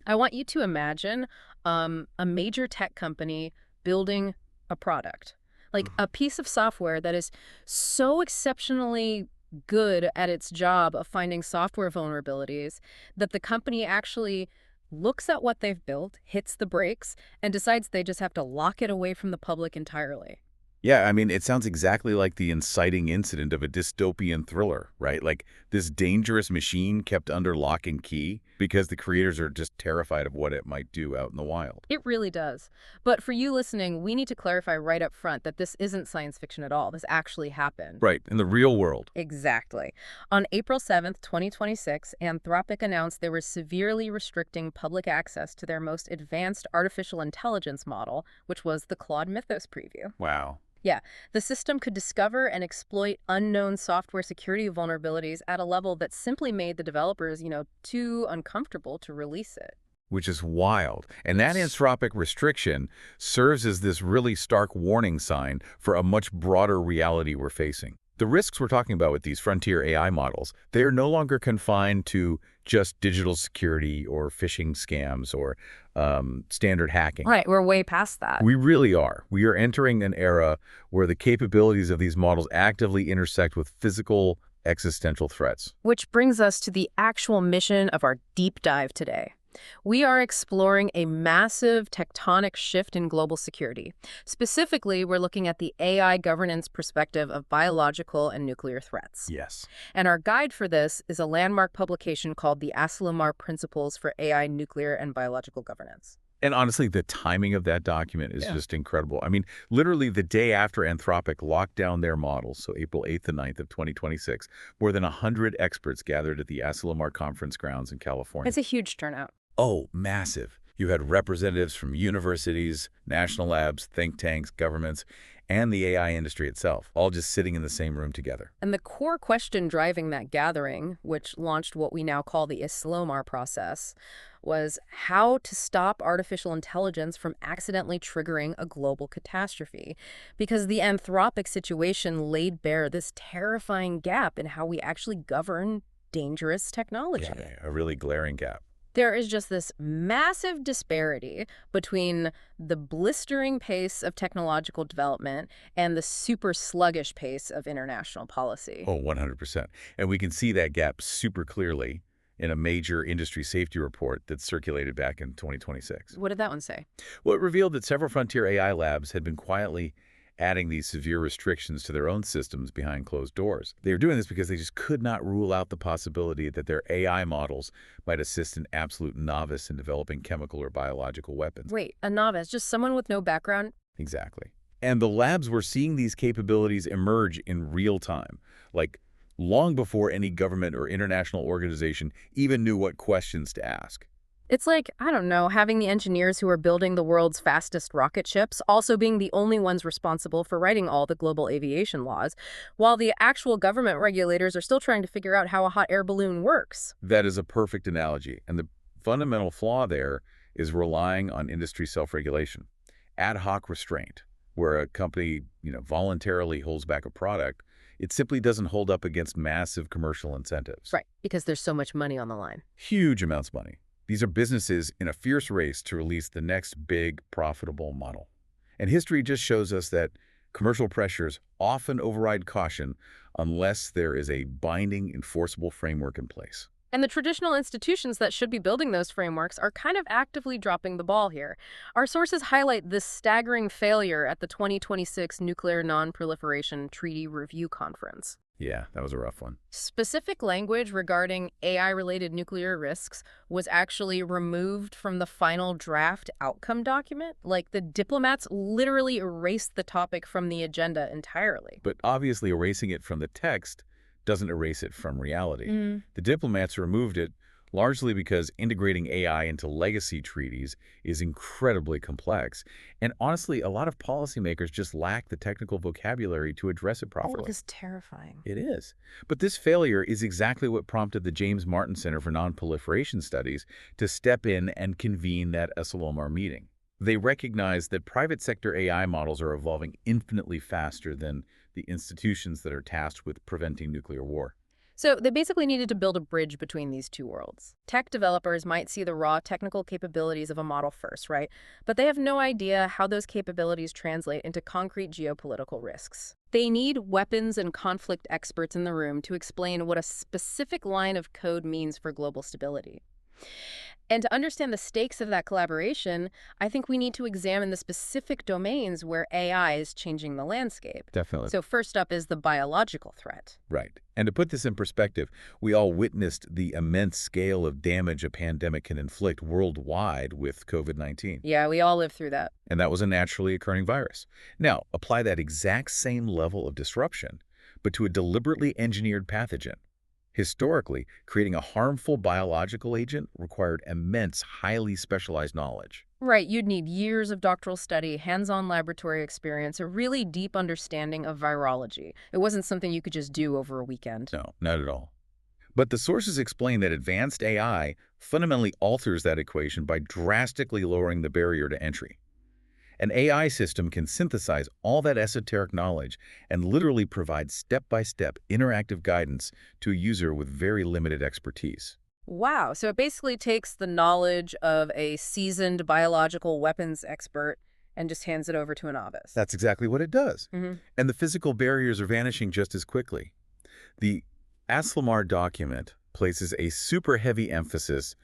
I want you to imagine a major tech company building a product, like Mhm. a piece of software that is so exceptionally good at its job of finding software vulnerabilities that the company actually looks at what they've built, hits the brakes, and decides they just have to lock it away from the public entirely. Yeah, I mean, it sounds exactly like the inciting incident of a dystopian thriller, right? Like this dangerous machine kept under lock and key because the creators are just terrified of what it might do out in the wild. It really does. But for you listening, we need to clarify right up front that this isn't science fiction at all. This actually happened. Right, in the real world. Exactly. On April 7th, 2026, Anthropic announced they were severely restricting public access to their most advanced artificial intelligence model, which was the Claude Mythos preview. Wow. Yeah, the system could discover and exploit unknown software security vulnerabilities at a level that simply made the developers, too uncomfortable to release it. Which is wild. And that anthropic restriction serves as this really stark warning sign for a much broader reality we're facing. The risks we're talking about with these frontier AI models, they are no longer confined to just digital security or phishing scams or standard hacking. Right, we're way past that. We really are. We are entering an era where the capabilities of these models actively intersect with physical existential threats. Which brings us to the actual mission of our deep dive today. We are exploring a massive tectonic shift in global security. Specifically, we're looking at the AI governance perspective of biological and nuclear threats. Yes. And our guide for this is a landmark publication called the Asilomar Principles for AI, Nuclear, and Biological Governance. And honestly, the timing of that document is Yeah. just incredible. I mean, literally the day after Anthropic locked down their models, so April 8th and 9th of 2026, more than 100 experts gathered at the Asilomar Conference grounds in California. It's a huge turnout. Oh, massive. You had representatives from universities, national labs, think tanks, governments, and the AI industry itself, all just sitting in the same room together. And the core question driving that gathering, which launched what we now call the Asilomar process, was how to stop artificial intelligence from accidentally triggering a global catastrophe. Because the Anthropic situation laid bare this terrifying gap in how we actually govern dangerous technology. Yeah, a really glaring gap. There is just this massive disparity between the blistering pace of technological development and the super sluggish pace of international policy. Oh, 100%. And we can see that gap super clearly in a major industry safety report that circulated back in 2026. What did that one say? Well, it revealed that several frontier AI labs had been quietly adding these severe restrictions to their own systems behind closed doors. They were doing this because they just could not rule out the possibility that their AI models might assist an absolute novice in developing chemical or biological weapons. Wait, a novice, just someone with no background? Exactly. And the labs were seeing these capabilities emerge in real time, like long before any government or international organization even knew what questions to ask. It's like, I don't know, having the engineers who are building the world's fastest rocket ships also being the only ones responsible for writing all the global aviation laws, while the actual government regulators are still trying to figure out how a hot air balloon works. That is a perfect analogy. And the fundamental flaw there is relying on industry self-regulation. Ad hoc restraint, where a company, voluntarily holds back a product, it simply doesn't hold up against massive commercial incentives. Right, because there's so much money on the line. Huge amounts of money. These are businesses in a fierce race to release the next big, profitable model. And history just shows us that commercial pressures often override caution unless there is a binding, enforceable framework in place. And the traditional institutions that should be building those frameworks are kind of actively dropping the ball here. Our sources highlight this staggering failure at the 2026 Nuclear Non-Proliferation Treaty Review Conference. Yeah, that was a rough one. Specific language regarding AI-related nuclear risks was actually removed from the final draft outcome document. Like, the diplomats literally erased the topic from the agenda entirely. But obviously erasing it from the text doesn't erase it from reality. Mm. The diplomats removed it largely because integrating AI into legacy treaties is incredibly complex. And honestly, a lot of policymakers just lack the technical vocabulary to address it Oh, properly. it is terrifying. It is. But this failure is exactly what prompted the James Martin Center for Nonproliferation Studies to step in and convene that Asilomar meeting. They recognized that private sector AI models are evolving infinitely faster than the institutions that are tasked with preventing nuclear war. So they basically needed to build a bridge between these two worlds. Tech developers might see the raw technical capabilities of a model first, right? But they have no idea how those capabilities translate into concrete geopolitical risks. They need weapons and conflict experts in the room to explain what a specific line of code means for global stability. And to understand the stakes of that collaboration, I think we need to examine the specific domains where AI is changing the landscape. Definitely. So first up is the biological threat. Right. And to put this in perspective, we all witnessed the immense scale of damage a pandemic can inflict worldwide with COVID-19. Yeah, we all lived through that. And that was a naturally occurring virus. Now, apply that exact same level of disruption, but to a deliberately engineered pathogen. Historically, creating a harmful biological agent required immense, highly specialized knowledge. Right, you'd need years of doctoral study, hands-on laboratory experience, a really deep understanding of virology. It wasn't something you could just do over a weekend. No, not at all. But the sources explain that advanced AI fundamentally alters that equation by drastically lowering the barrier to entry. An AI system can synthesize all that esoteric knowledge and literally provide step-by-step interactive guidance to a user with very limited expertise. Wow, so it basically takes the knowledge of a seasoned biological weapons expert and just hands it over to a novice. That's exactly what it does. hmm And the physical barriers are vanishing just as quickly. The Asilomar document places a super heavy emphasis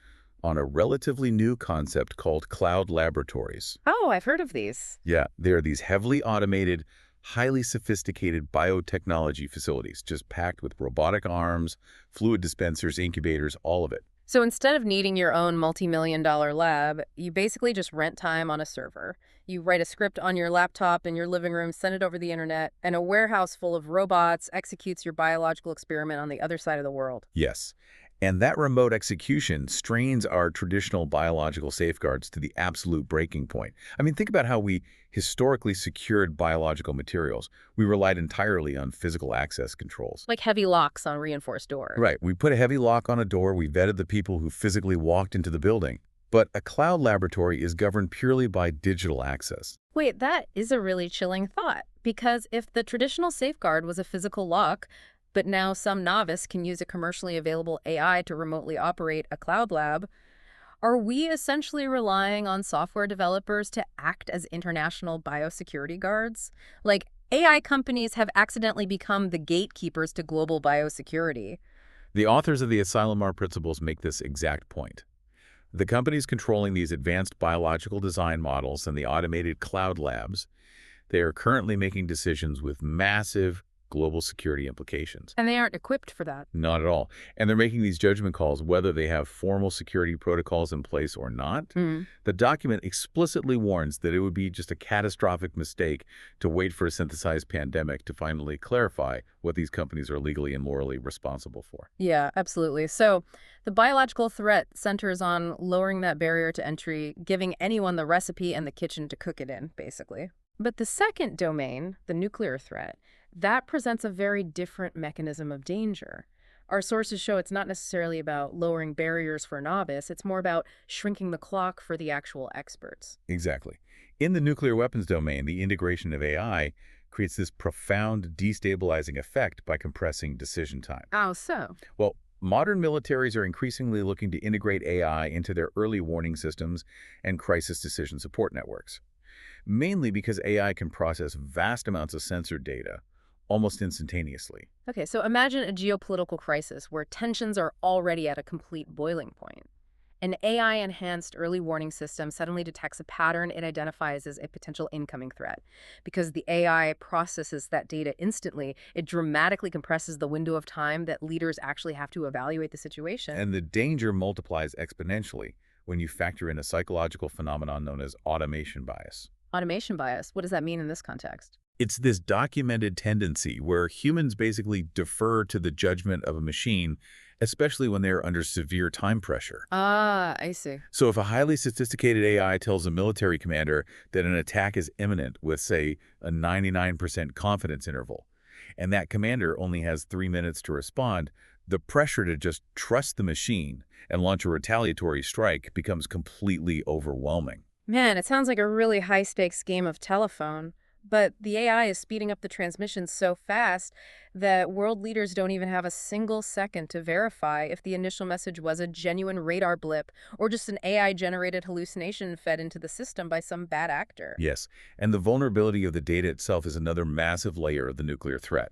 on a relatively new concept called cloud laboratories. Oh, I've heard of these. Yeah, they are these heavily automated, highly sophisticated biotechnology facilities, just packed with robotic arms, fluid dispensers, incubators, all of it. So instead of needing your own multi-million-dollar lab, you basically just rent time on a server. You write a script on your laptop in your living room, send it over the internet, and a warehouse full of robots executes your biological experiment on the other side of the world. Yes. And that remote execution strains our traditional biological safeguards to the absolute breaking point. I mean, think about how we historically secured biological materials. We relied entirely on physical access controls. Like heavy locks on reinforced doors. Right. We put a heavy lock on a door. We vetted the people who physically walked into the building. But a cloud laboratory is governed purely by digital access. Wait, that is a really chilling thought. Because if the traditional safeguard was a physical lock, but now some novice can use a commercially available AI to remotely operate a cloud lab, are we essentially relying on software developers to act as international biosecurity guards? Like, AI companies have accidentally become the gatekeepers to global biosecurity. The authors of the Asilomar Principles make this exact point. The companies controlling these advanced biological design models and the automated cloud labs, they are currently making decisions with massive global security implications. And they aren't equipped for that. Not at all. And they're making these judgment calls whether they have formal security protocols in place or not. The document explicitly warns that it would be just a catastrophic mistake to wait for a synthesized pandemic to finally clarify what these companies are legally and morally responsible for. Yeah, absolutely. So the biological threat centers on lowering that barrier to entry, giving anyone the recipe and the kitchen to cook it in, basically. But the second domain, the nuclear threat, that presents a very different mechanism of danger. Our sources show it's not necessarily about lowering barriers for a novice, it's more about shrinking the clock for the actual experts. Exactly. In the nuclear weapons domain, the integration of AI creates this profound destabilizing effect by compressing decision time. Oh, so? Well, modern militaries are increasingly looking to integrate AI into their early warning systems and crisis decision support networks, mainly because AI can process vast amounts of sensor data almost instantaneously. Okay, so imagine a geopolitical crisis where tensions are already at a complete boiling point. An AI-enhanced early warning system suddenly detects a pattern it identifies as a potential incoming threat. Because the AI processes that data instantly, it dramatically compresses the window of time that leaders actually have to evaluate the situation. And the danger multiplies exponentially when you factor in a psychological phenomenon known as automation bias. Automation bias, what does that mean in this context? It's this documented tendency where humans basically defer to the judgment of a machine, especially when they're under severe time pressure. Ah, I see. So if a highly sophisticated AI tells a military commander that an attack is imminent with, say, a 99% confidence interval, and that commander only has 3 minutes to respond, the pressure to just trust the machine and launch a retaliatory strike becomes completely overwhelming. Man, it sounds like a really high-stakes game of telephone. But the AI is speeding up the transmission so fast that world leaders don't even have a single second to verify if the initial message was a genuine radar blip or just an AI-generated hallucination fed into the system by some bad actor. Yes, and the vulnerability of the data itself is another massive layer of the nuclear threat.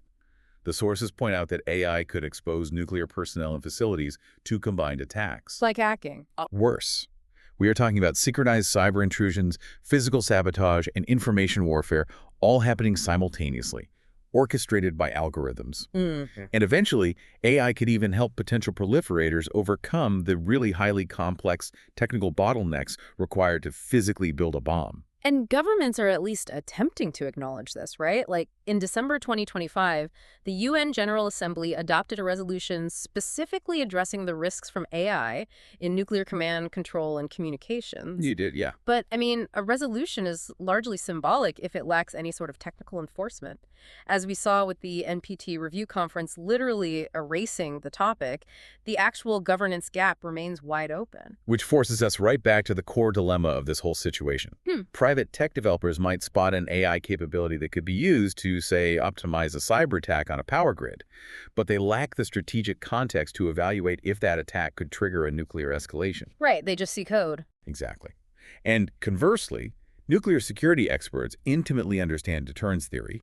The sources point out that AI could expose nuclear personnel and facilities to combined It's attacks. like hacking. Worse, we are talking about synchronized cyber intrusions, physical sabotage, and information warfare all happening simultaneously, orchestrated by algorithms. And eventually, AI could even help potential proliferators overcome the really highly complex technical bottlenecks required to physically build a bomb. And governments are at least attempting to acknowledge this, right? Like in December 2025, the UN General Assembly adopted a resolution specifically addressing the risks from AI in nuclear command, control, and communications. You did, yeah. But, I mean, a resolution is largely symbolic if it lacks any sort of technical enforcement. As we saw with the NPT review conference literally erasing the topic, the actual governance gap remains wide open. Which forces us right back to the core dilemma of this whole situation. Private tech developers might spot an AI capability that could be used to, say, optimize a cyber attack on a power grid, but they lack the strategic context to evaluate if that attack could trigger a nuclear escalation. Right, they just see code. Exactly. And conversely, nuclear security experts intimately understand deterrence theory,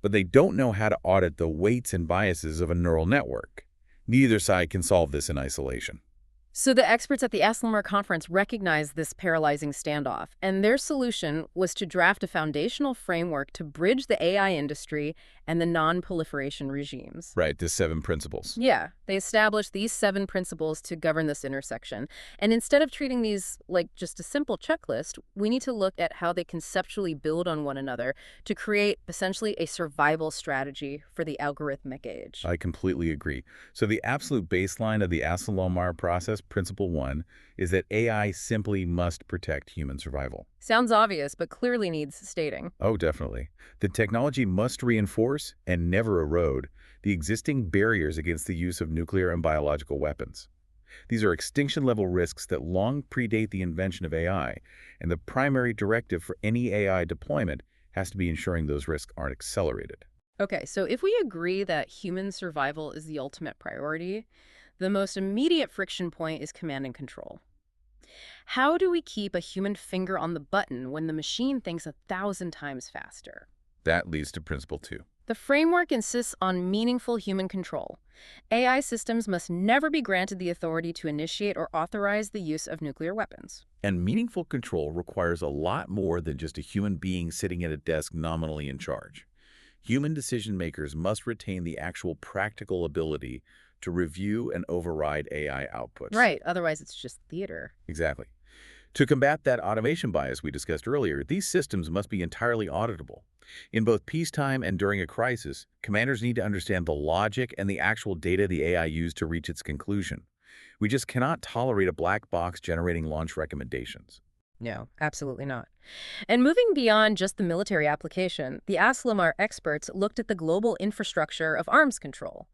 but they don't know how to audit the weights and biases of a neural network. Neither side can solve this in isolation. So the experts at the Asilomar conference recognized this paralyzing standoff, and their solution was to draft a foundational framework to bridge the AI industry and the non-proliferation regimes. Right, the 7 principles. Yeah, they established these 7 principles to govern this intersection. And instead of treating these like just a simple checklist, we need to look at how they conceptually build on one another to create essentially a survival strategy for the algorithmic age. I completely agree. So the absolute baseline of the Asilomar process, Principle 1, is that AI simply must protect human survival. Sounds obvious, but clearly needs stating. Oh, definitely. The technology must reinforce and never erode the existing barriers against the use of nuclear and biological weapons. These are extinction-level risks that long predate the invention of AI, and the primary directive for any AI deployment has to be ensuring those risks aren't accelerated. Okay, so if we agree that human survival is the ultimate priority, the most immediate friction point is command and control. How do we keep a human finger on the button when the machine thinks 1,000 times faster? That leads to Principle 2. The framework insists on meaningful human control. AI systems must never be granted the authority to initiate or authorize the use of nuclear weapons. And meaningful control requires a lot more than just a human being sitting at a desk nominally in charge. Human decision makers must retain the actual practical ability to review and override AI outputs. Right, otherwise it's just theater. Exactly. To combat that automation bias we discussed earlier, these systems must be entirely auditable. In both peacetime and during a crisis, commanders need to understand the logic and the actual data the AI used to reach its conclusion. We just cannot tolerate a black box generating launch recommendations. No, absolutely not. And moving beyond just the military application, the Asilomar experts looked at the global infrastructure of arms control.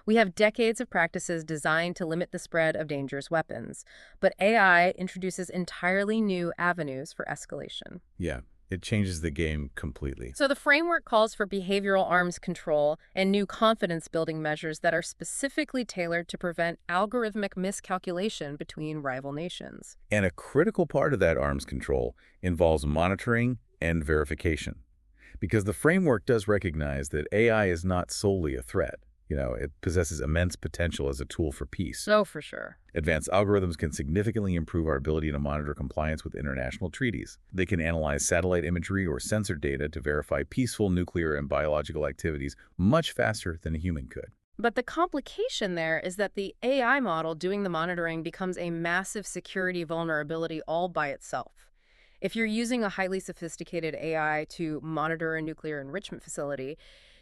We have decades of practices designed to limit the spread of dangerous weapons, but AI introduces entirely new avenues for escalation. Yeah, it changes the game completely. So the framework calls for behavioral arms control and new confidence-building measures that are specifically tailored to prevent algorithmic miscalculation between rival nations. And a critical part of that arms control involves monitoring and verification. Because the framework does recognize that AI is not solely a threat. It possesses immense potential as a tool for peace. So for sure. Advanced algorithms can significantly improve our ability to monitor compliance with international treaties. They can analyze satellite imagery or sensor data to verify peaceful nuclear and biological activities much faster than a human could. But the complication there is that the AI model doing the monitoring becomes a massive security vulnerability all by itself. If you're using a highly sophisticated AI to monitor a nuclear enrichment facility,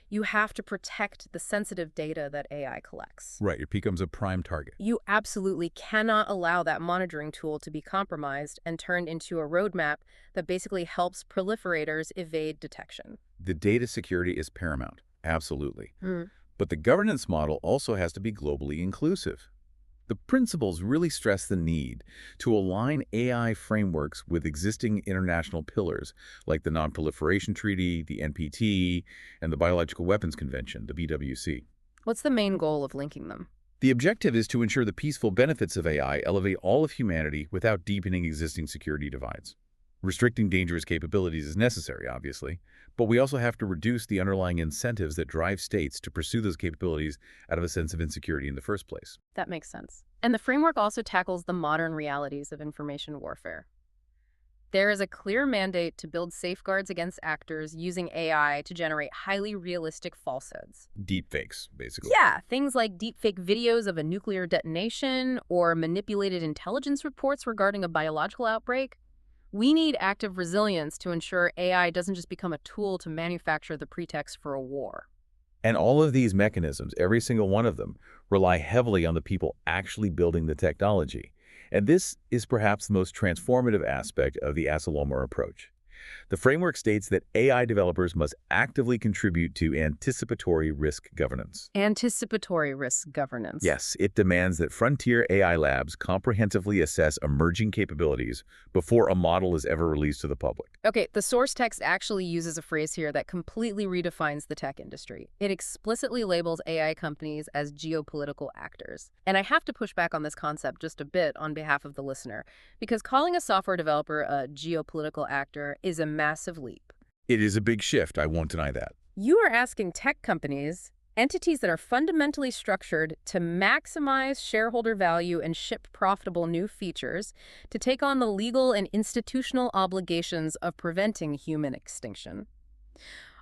you have to protect the sensitive data that AI collects. Right, it becomes a prime target. You absolutely cannot allow that monitoring tool to be compromised and turned into a roadmap that basically helps proliferators evade detection. The data security is paramount, absolutely. Hmm. But the governance model also has to be globally inclusive. The principles really stress the need to align AI frameworks with existing international pillars like the Non-Proliferation Treaty, the NPT, and the Biological Weapons Convention, the BWC. What's the main goal of linking them? The objective is to ensure the peaceful benefits of AI elevate all of humanity without deepening existing security divides. Restricting dangerous capabilities is necessary, obviously, but we also have to reduce the underlying incentives that drive states to pursue those capabilities out of a sense of insecurity in the first place. That makes sense. And the framework also tackles the modern realities of information warfare. There is a clear mandate to build safeguards against actors using AI to generate highly realistic falsehoods. Deepfakes, basically. Yeah, things like deepfake videos of a nuclear detonation or manipulated intelligence reports regarding a biological outbreak. We need active resilience to ensure AI doesn't just become a tool to manufacture the pretext for a war. And all of these mechanisms, every single one of them, rely heavily on the people actually building the technology. And this is perhaps the most transformative aspect of the Asilomar approach. The framework states that AI developers must actively contribute to anticipatory risk governance. Anticipatory risk governance. Yes, it demands that frontier AI labs comprehensively assess emerging capabilities before a model is ever released to the public. Okay, the source text actually uses a phrase here that completely redefines the tech industry. It explicitly labels AI companies as geopolitical actors. And I have to push back on this concept just a bit on behalf of the listener, because calling a software developer a geopolitical actor is a massive leap. It is a big shift, I won't deny that. You are asking tech companies, entities that are fundamentally structured to maximize shareholder value and ship profitable new features, to take on the legal and institutional obligations of preventing human extinction.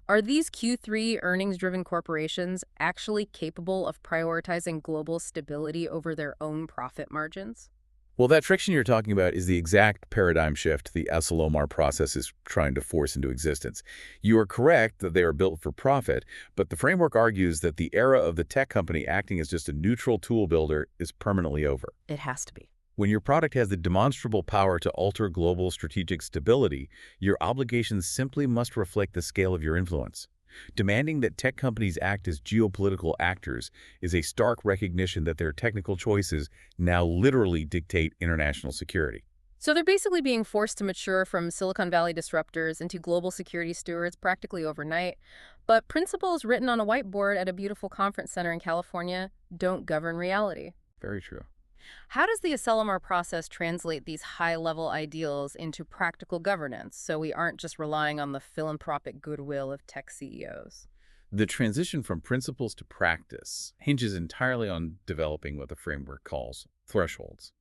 Are these Q3 earnings-driven corporations actually capable of prioritizing global stability over their own profit margins? Well, that friction you're talking about is the exact paradigm shift the Asilomar process is trying to force into existence. You are correct that they are built for profit, but the framework argues that the era of the tech company acting as just a neutral tool builder is permanently over. It has to be. When your product has the demonstrable power to alter global strategic stability, your obligations simply must reflect the scale of your influence. Demanding that tech companies act as geopolitical actors is a stark recognition that their technical choices now literally dictate international security. So they're basically being forced to mature from Silicon Valley disruptors into global security stewards practically overnight. But principles written on a whiteboard at a beautiful conference center in California don't govern reality. Very true. How does the Asilomar process translate these high-level ideals into practical governance so we aren't just relying on the philanthropic goodwill of tech CEOs? The transition from principles to practice hinges entirely on developing what the framework calls thresholds.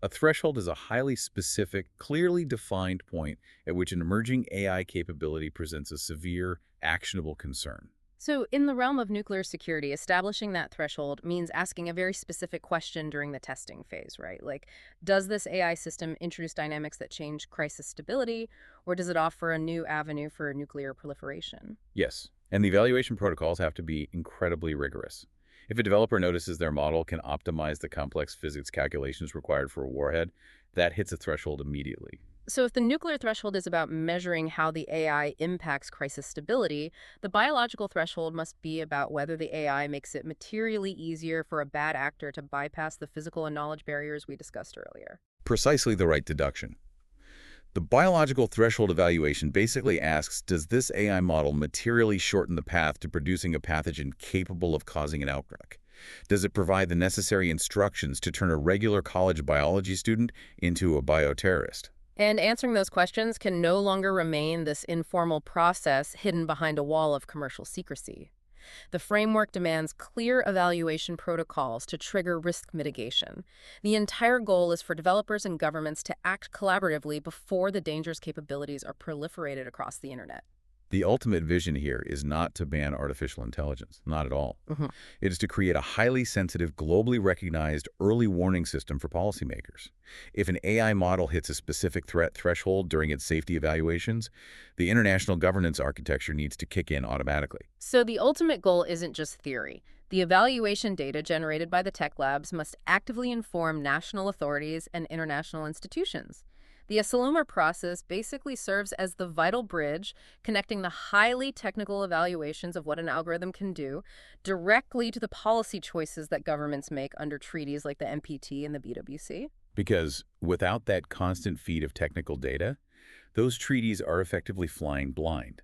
A threshold is a highly specific, clearly defined point at which an emerging AI capability presents a severe, actionable concern. So in the realm of nuclear security, establishing that threshold means asking a very specific question during the testing phase, right? Like, does this AI system introduce dynamics that change crisis stability, or does it offer a new avenue for nuclear proliferation? Yes, and the evaluation protocols have to be incredibly rigorous. If a developer notices their model can optimize the complex physics calculations required for a warhead, that hits a threshold immediately. So if the nuclear threshold is about measuring how the AI impacts crisis stability, the biological threshold must be about whether the AI makes it materially easier for a bad actor to bypass the physical and knowledge barriers we discussed earlier. Precisely the right deduction. The biological threshold evaluation basically asks, does this AI model materially shorten the path to producing a pathogen capable of causing an outbreak? Does it provide the necessary instructions to turn a regular college biology student into a bioterrorist? And answering those questions can no longer remain this informal process hidden behind a wall of commercial secrecy. The framework demands clear evaluation protocols to trigger risk mitigation. The entire goal is for developers and governments to act collaboratively before the dangerous capabilities are proliferated across the internet. The ultimate vision here is not to ban artificial intelligence, not at all. It is to create a highly sensitive, globally recognized early warning system for policymakers. If an AI model hits a specific threat threshold during its safety evaluations, the international governance architecture needs to kick in automatically. So the ultimate goal isn't just theory. The evaluation data generated by the tech labs must actively inform national authorities and international institutions. The Asilomar process basically serves as the vital bridge connecting the highly technical evaluations of what an algorithm can do directly to the policy choices that governments make under treaties like the NPT and the BWC. Because without that constant feed of technical data, those treaties are effectively flying blind.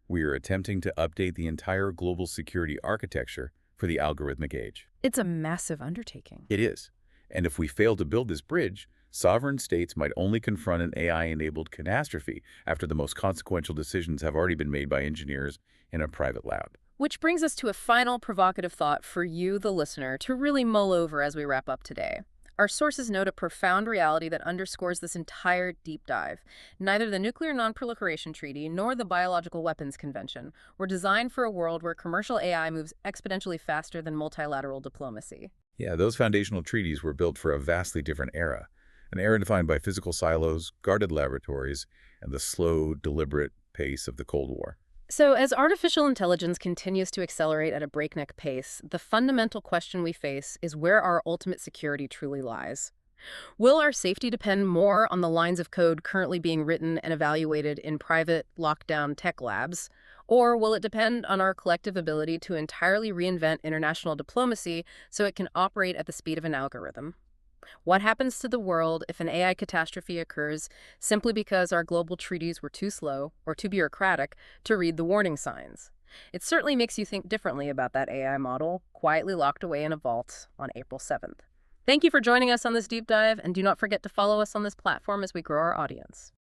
We are attempting to update the entire global security architecture for the algorithmic age. It's a massive undertaking. It is. And if we fail to build this bridge, sovereign states might only confront an AI-enabled catastrophe after the most consequential decisions have already been made by engineers in a private lab. Which brings us to a final provocative thought for you, the listener, to really mull over as we wrap up today. Our sources note a profound reality that underscores this entire deep dive. Neither the Nuclear Non-Proliferation Treaty nor the Biological Weapons Convention were designed for a world where commercial AI moves exponentially faster than multilateral diplomacy. Yeah, those foundational treaties were built for a vastly different era, an era defined by physical silos, guarded laboratories, and the slow, deliberate pace of the Cold War. So, as artificial intelligence continues to accelerate at a breakneck pace, the fundamental question we face is where our ultimate security truly lies. Will our safety depend more on the lines of code currently being written and evaluated in private, lockdown tech labs? Or will it depend on our collective ability to entirely reinvent international diplomacy so it can operate at the speed of an algorithm? What happens to the world if an AI catastrophe occurs simply because our global treaties were too slow or too bureaucratic to read the warning signs? It certainly makes you think differently about that AI model, quietly locked away in a vault on April 7th. Thank you for joining us on this deep dive, and do not forget to follow us on this platform as we grow our audience.